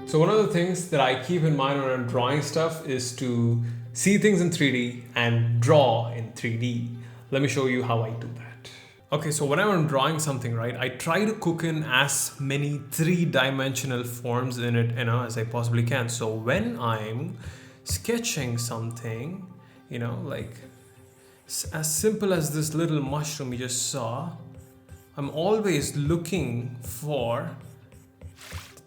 So one of the things that I keep in mind when I'm drawing stuff is to see things in 3D and draw in 3D. Let me show you how I do that. Okay, so when I'm drawing something, right, I try to cook in as many three-dimensional forms in it, as I possibly can. So when I'm sketching something, like as simple as this little mushroom you just saw, I'm always looking for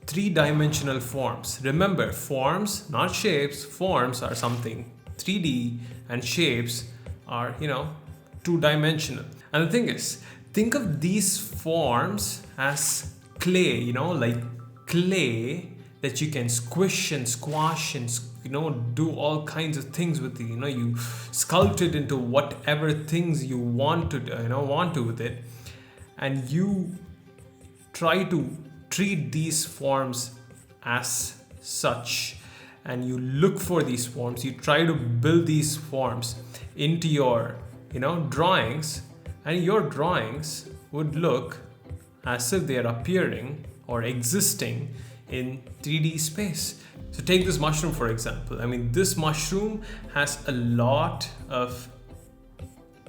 three-dimensional forms. Remember, forms, not shapes. Forms are something 3D and shapes are, two-dimensional. And the thing is, think of these forms as clay, like clay that you can squish and squash and do all kinds of things with it. You sculpt it into whatever things you want to with it, and you try to treat these forms as such, and you look for these forms. You try to build these forms into your drawings, and your drawings would look as if they are appearing or existing in 3D space. So take this mushroom for example. I mean, this mushroom has a lot of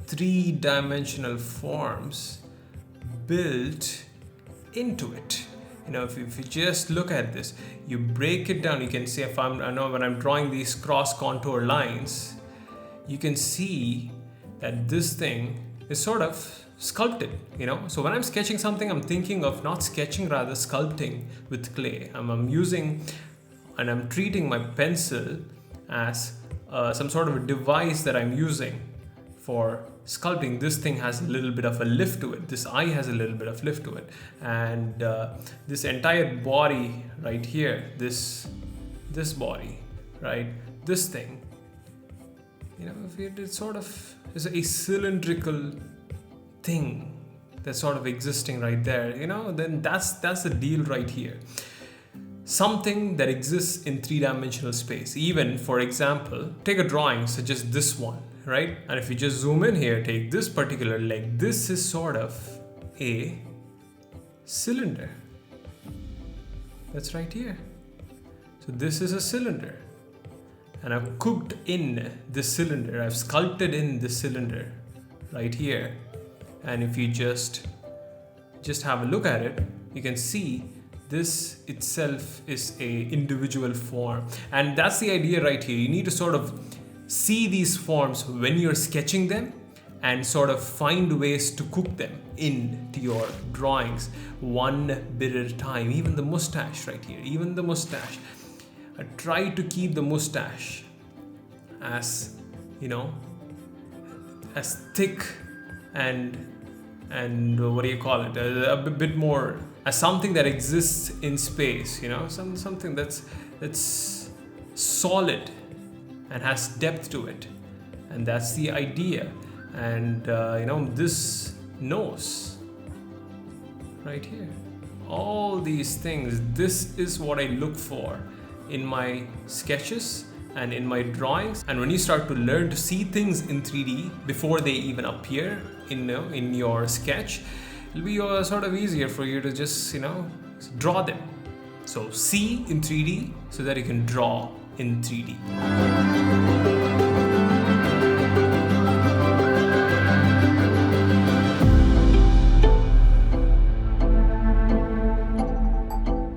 three-dimensional forms built into it. If you just look at this, you break it down, you can see when I'm drawing these cross contour lines, you can see that this thing is sort of sculpted, So when I'm sketching something, I'm thinking of not sketching, rather sculpting with clay. I'm using and I'm treating my pencil as some sort of a device that I'm using for sculpting. This thing has a little bit of a lift to it. This eye has a little bit of lift to it, and this entire body right here, this body, right, this thing, if it sort of is a cylindrical thing that's sort of existing right there, then that's the deal right here. Something that exists in three-dimensional space. Even, for example, take a drawing such as this one, right? And if you just zoom in here, take this particular leg, this is sort of a cylinder. That's right here. So this is a cylinder, and I've cooked in this cylinder, I've sculpted in this cylinder right here. And if you just have a look at it, you can see this itself is a individual form. And that's the idea right here. You need to sort of see these forms when you're sketching them and sort of find ways to cook them into your drawings one bit at a time. Even the mustache right here, even the mustache. I try to keep the mustache as, as thick and what do you call it? A bit more as something that exists in space, something that's solid and has depth to it. And that's the idea. And this nose right here, all these things, this is what I look for in my sketches and in my drawings. And when you start to learn to see things in 3D before they even appear in your sketch, it'll be sort of easier for you to just draw them. So see in 3D so that you can draw in 3D.